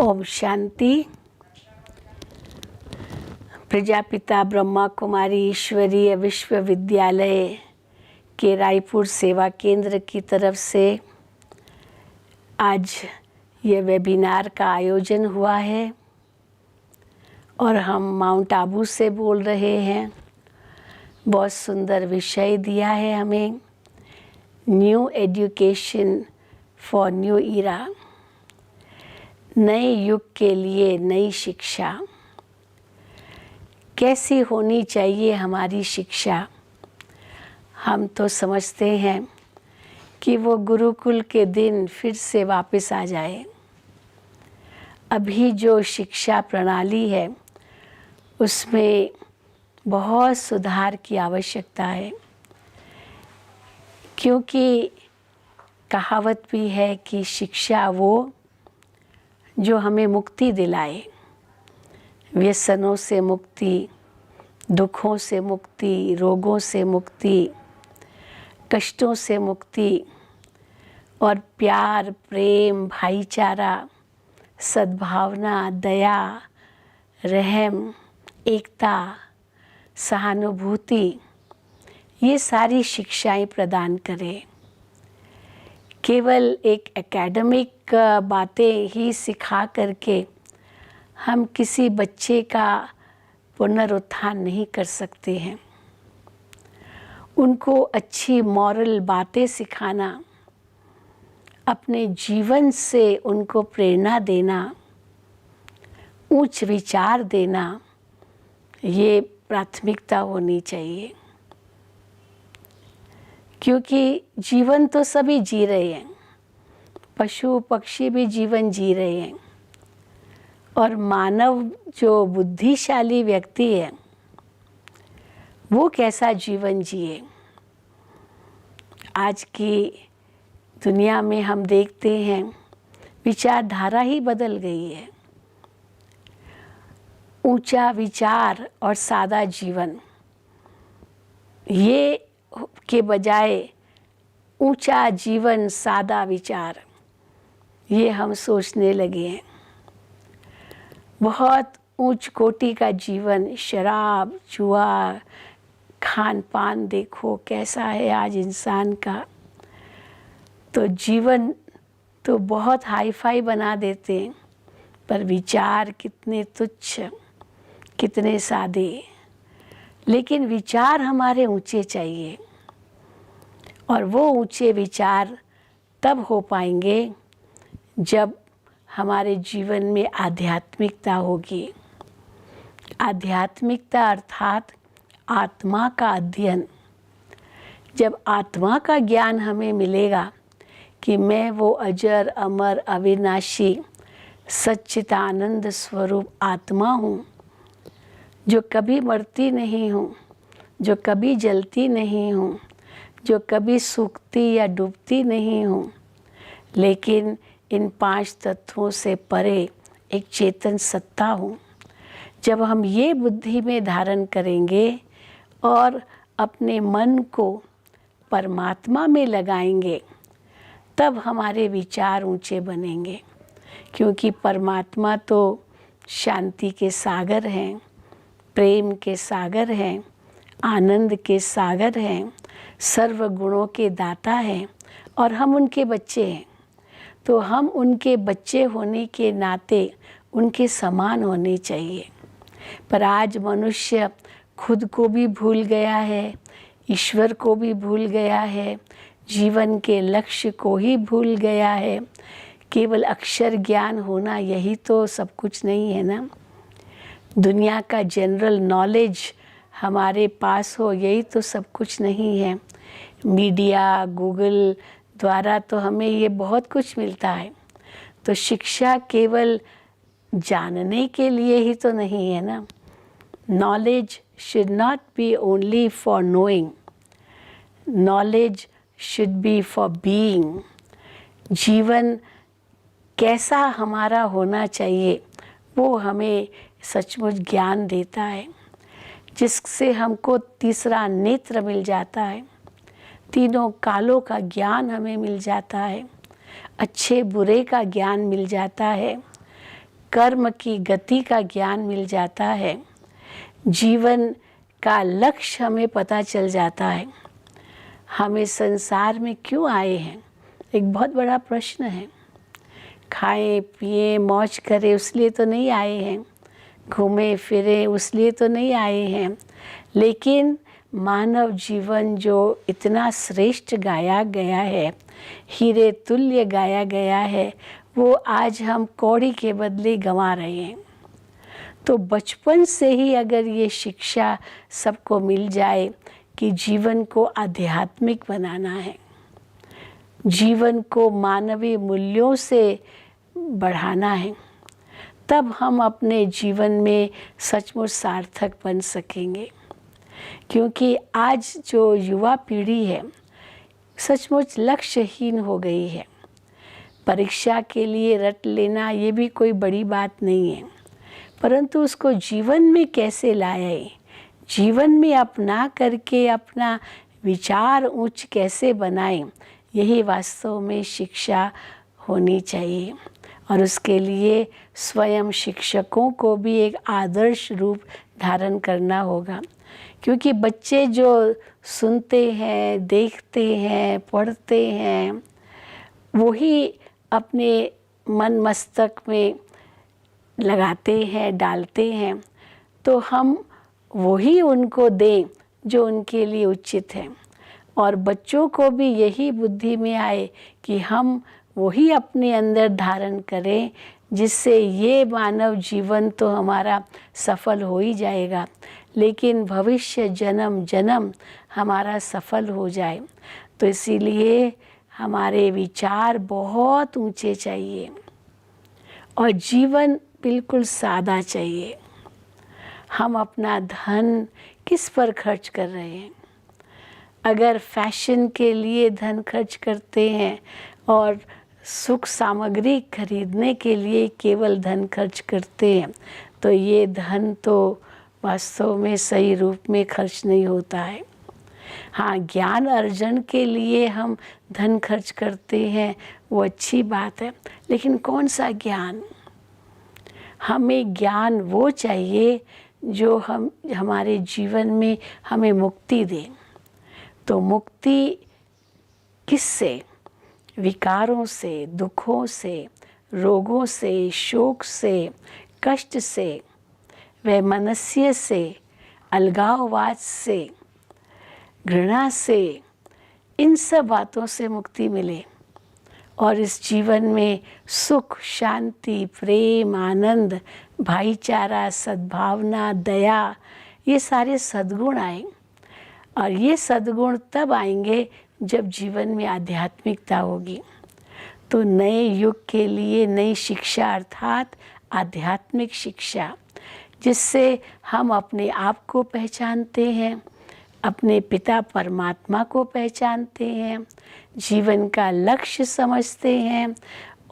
ओम शांति। प्रजापिता ब्रह्मा कुमारी ईश्वरीय विश्वविद्यालय के रायपुर सेवा केंद्र की तरफ से आज ये वेबिनार का आयोजन हुआ है और हम माउंट आबू से बोल रहे हैं। बहुत सुंदर विषय दिया है हमें, new education for new era, नए युग के लिए नई शिक्षा। कैसी होनी चाहिए हमारी शिक्षा? हम तो समझते हैं कि वो गुरुकुल के दिन फिर से वापस आ जाए। अभी जो शिक्षा प्रणाली है उसमें बहुत सुधार की आवश्यकता है, क्योंकि कहावत भी है कि शिक्षा वो जो हमें मुक्ति दिलाए, व्यसनों से मुक्ति, दुखों से मुक्ति, रोगों से मुक्ति, कष्टों से मुक्ति और प्यार, प्रेम, भाईचारा, सद्भावना, दया, रहम, एकता, सहानुभूति, ये सारी शिक्षाएं प्रदान करें। केवल एक एकेडमिक बातें ही सिखा करके हम किसी बच्चे का पुनरुत्थान नहीं कर सकते हैं। उनको अच्छी मॉरल बातें सिखाना, अपने जीवन से उनको प्रेरणा देना, उच्च विचार देना, ये प्राथमिकता होनी चाहिए। क्योंकि जीवन तो सभी जी रहे हैं, पशु पक्षी भी जीवन जी रहे हैं, और मानव जो बुद्धिशाली व्यक्ति है वो कैसा जीवन जिए। आज की दुनिया में हम देखते हैं विचारधारा ही बदल गई है। ऊंचा विचार और सादा जीवन, ये के बजाय ऊंचा जीवन सादा विचार, ये हम सोचने लगे हैं। बहुत उच्च कोटि का जीवन, शराब, जुआ, खान पान देखो कैसा है आज इंसान का। तो जीवन तो बहुत हाई फाई बना देते हैं, पर विचार कितने तुच्छ, कितने सादे। लेकिन विचार हमारे ऊंचे चाहिए, और वो ऊंचे विचार तब हो पाएंगे जब हमारे जीवन में आध्यात्मिकता होगी। आध्यात्मिकता अर्थात आत्मा का अध्ययन। जब आत्मा का ज्ञान हमें मिलेगा कि मैं वो अजर अमर अविनाशी सच्चिदानंद स्वरूप आत्मा हूँ, जो कभी मरती नहीं हूँ, जो कभी जलती नहीं हूँ, जो कभी सूखती या डूबती नहीं हूँ, लेकिन इन 5 तत्वों से परे एक चेतन सत्ता हूँ। जब हम ये बुद्धि में धारण करेंगे और अपने मन को परमात्मा में लगाएंगे, तब हमारे विचार ऊंचे बनेंगे। क्योंकि परमात्मा तो शांति के सागर हैं, प्रेम के सागर हैं, आनंद के सागर हैं, सर्व गुणों के दाता हैं, और हम उनके बच्चे हैं। तो हम उनके बच्चे होने के नाते उनके समान होने चाहिए। पर आज मनुष्य खुद को भी भूल गया है, ईश्वर को भी भूल गया है, जीवन के लक्ष्य को ही भूल गया है। केवल अक्षर ज्ञान होना यही तो सब कुछ नहीं है ना। दुनिया का जनरल नॉलेज हमारे पास हो, यही तो सब कुछ नहीं है। मीडिया, गूगल द्वारा तो हमें ये बहुत कुछ मिलता है। तो शिक्षा केवल जानने के लिए ही तो नहीं है ना। Knowledge should not be only for knowing, knowledge should be for being. जीवन कैसा हमारा होना चाहिए वो हमें सचमुच ज्ञान देता है, जिससे हमको तीसरा नेत्र मिल जाता है, तीनों कालों का ज्ञान हमें मिल जाता है, अच्छे बुरे का ज्ञान मिल जाता है, कर्म की गति का ज्ञान मिल जाता है, जीवन का लक्ष्य हमें पता चल जाता है। हमें संसार में क्यों आए हैं, एक बहुत बड़ा प्रश्न है। खाएं पिएं मौज करें उसलिए तो नहीं आए हैं, घूमें फिरें उसलिए तो नहीं आए हैं, लेकिन मानव जीवन जो इतना श्रेष्ठ गाया गया है, हीरे तुल्य गाया गया है, वो आज हम कौड़ी के बदले गंवा रहे हैं। तो बचपन से ही अगर ये शिक्षा सबको मिल जाए कि जीवन को आध्यात्मिक बनाना है, जीवन को मानवीय मूल्यों से बढ़ाना है, तब हम अपने जीवन में सचमुच सार्थक बन सकेंगे। क्योंकि आज जो युवा पीढ़ी है सचमुच लक्ष्यहीन हो गई है। परीक्षा के लिए रट लेना ये भी कोई बड़ी बात नहीं है, परंतु उसको जीवन में कैसे लाए, जीवन में अपना करके अपना विचार उच्च कैसे बनाएं, यही वास्तव में शिक्षा होनी चाहिए। और उसके लिए स्वयं शिक्षकों को भी एक आदर्श रूप धारण करना होगा। क्योंकि बच्चे जो सुनते हैं, देखते हैं, पढ़ते हैं, वही अपने मन मस्तक में लगाते हैं, डालते हैं, तो हम वही उनको दें जो उनके लिए उचित है। और बच्चों को भी यही बुद्धि में आए कि हम वही अपने अंदर धारण करें, जिससे ये मानव जीवन तो हमारा सफल हो ही जाएगा, लेकिन भविष्य जन्म जन्म हमारा सफल हो जाए। तो इसीलिए हमारे विचार बहुत ऊंचे चाहिए और जीवन बिल्कुल सादा चाहिए। हम अपना धन किस पर खर्च कर रहे हैं? अगर फैशन के लिए धन खर्च करते हैं और सुख सामग्री खरीदने के लिए केवल धन खर्च करते हैं, तो ये धन तो वास्तव में सही रूप में खर्च नहीं होता है। हाँ, ज्ञान अर्जन के लिए हम धन खर्च करते हैं, वो अच्छी बात है, लेकिन कौन सा ज्ञान? हमें ज्ञान वो चाहिए जो हमारे जीवन में हमें मुक्ति दे। तो मुक्ति किससे? विकारों से, दुखों से, रोगों से, शोक से, कष्ट से, वैमनस्य से, अलगाववाद से, घृणा से, इन सब बातों से मुक्ति मिले और इस जीवन में सुख, शांति, प्रेम, आनंद, भाईचारा, सद्भावना, दया, ये सारे सद्गुण आए। और ये सद्गुण तब आएंगे जब जीवन में आध्यात्मिकता होगी। तो नए युग के लिए नई शिक्षा अर्थात आध्यात्मिक शिक्षा, जिससे हम अपने आप को पहचानते हैं, अपने पिता परमात्मा को पहचानते हैं, जीवन का लक्ष्य समझते हैं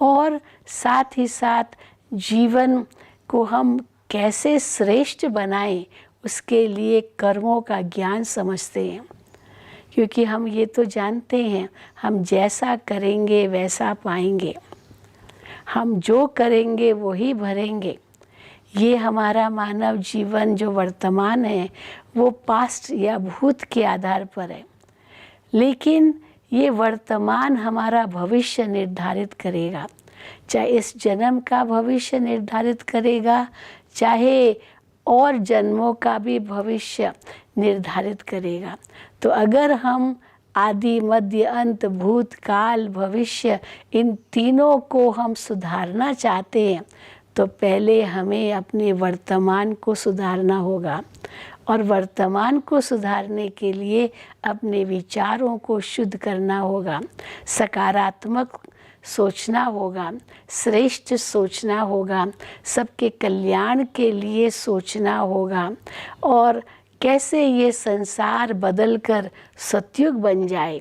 और साथ ही साथ जीवन को हम कैसे श्रेष्ठ बनाएं उसके लिए कर्मों का ज्ञान समझते हैं। क्योंकि हम ये तो जानते हैं, हम जैसा करेंगे वैसा पाएंगे, हम जो करेंगे वही भरेंगे। ये हमारा मानव जीवन जो वर्तमान है वो पास्ट या भूत के आधार पर है, लेकिन ये वर्तमान हमारा भविष्य निर्धारित करेगा। चाहे इस जन्म का भविष्य निर्धारित करेगा, चाहे और जन्मों का भी भविष्य निर्धारित करेगा। तो अगर हम आदि मध्य अंत भूत काल भविष्य इन तीनों को हम सुधारना चाहते हैं, तो पहले हमें अपने वर्तमान को सुधारना होगा। और वर्तमान को सुधारने के लिए अपने विचारों को शुद्ध करना होगा, सकारात्मक सोचना होगा, श्रेष्ठ सोचना होगा, सबके कल्याण के लिए सोचना होगा। और कैसे ये संसार बदलकर सतयुग बन जाए,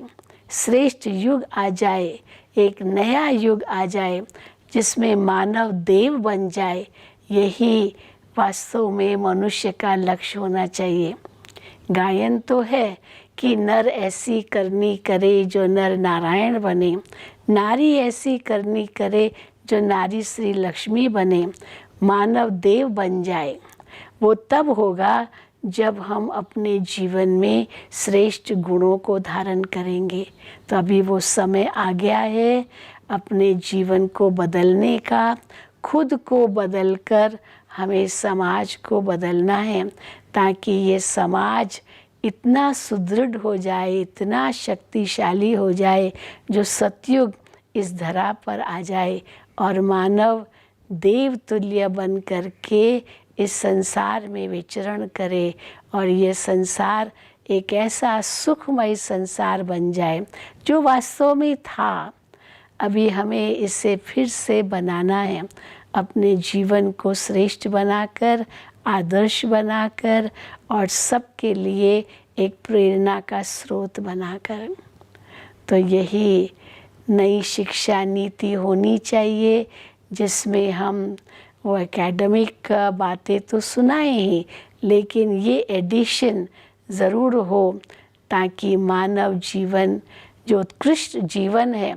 श्रेष्ठ युग आ जाए, एक नया युग आ जाए जिसमें मानव देव बन जाए, यही वास्तव में मनुष्य का लक्ष्य होना चाहिए। गायन तो है कि नर ऐसी करनी करे जो नर नारायण बने, नारी ऐसी करनी करे जो नारी श्री लक्ष्मी बने। मानव देव बन जाए, वो तब होगा जब हम अपने जीवन में श्रेष्ठ गुणों को धारण करेंगे। तो अभी वो समय आ गया है अपने जीवन को बदलने का। खुद को बदलकर हमें समाज को बदलना है, ताकि ये समाज इतना सुदृढ़ हो जाए, इतना शक्तिशाली हो जाए, जो सतयुग इस धरा पर आ जाए और मानव देवतुल्य बन करके इस संसार में विचरण करे और ये संसार एक ऐसा सुखमय संसार बन जाए जो वास्तव में था। अभी हमें इसे फिर से बनाना है, अपने जीवन को श्रेष्ठ बनाकर, आदर्श बनाकर और सबके लिए एक प्रेरणा का स्रोत बनाकर। तो यही नई शिक्षा नीति होनी चाहिए, जिसमें हम वो एकेडमिक बातें तो सुनाएं ही, लेकिन ये एडिशन ज़रूर हो, ताकि मानव जीवन जो उत्कृष्ट जीवन है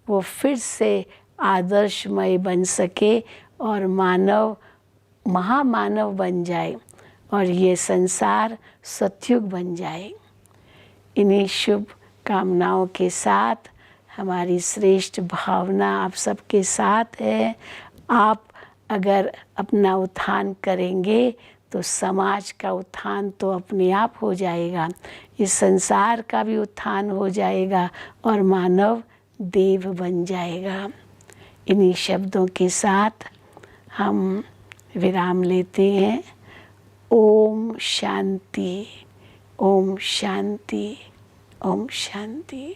वो फिर से आदर्शमय बन सके और मानव महामानव बन जाए और ये संसार सतयुग बन जाए। इन्हीं शुभ कामनाओं के साथ हमारी श्रेष्ठ भावना आप सबके साथ है। आप अगर अपना उत्थान करेंगे तो समाज का उत्थान तो अपने आप हो जाएगा, इस संसार का भी उत्थान हो जाएगा और मानव देव बन जाएगा। इन्हीं शब्दों के साथ हम विराम लेते हैं। ओम शांति, ओम शांति, ओम शांति।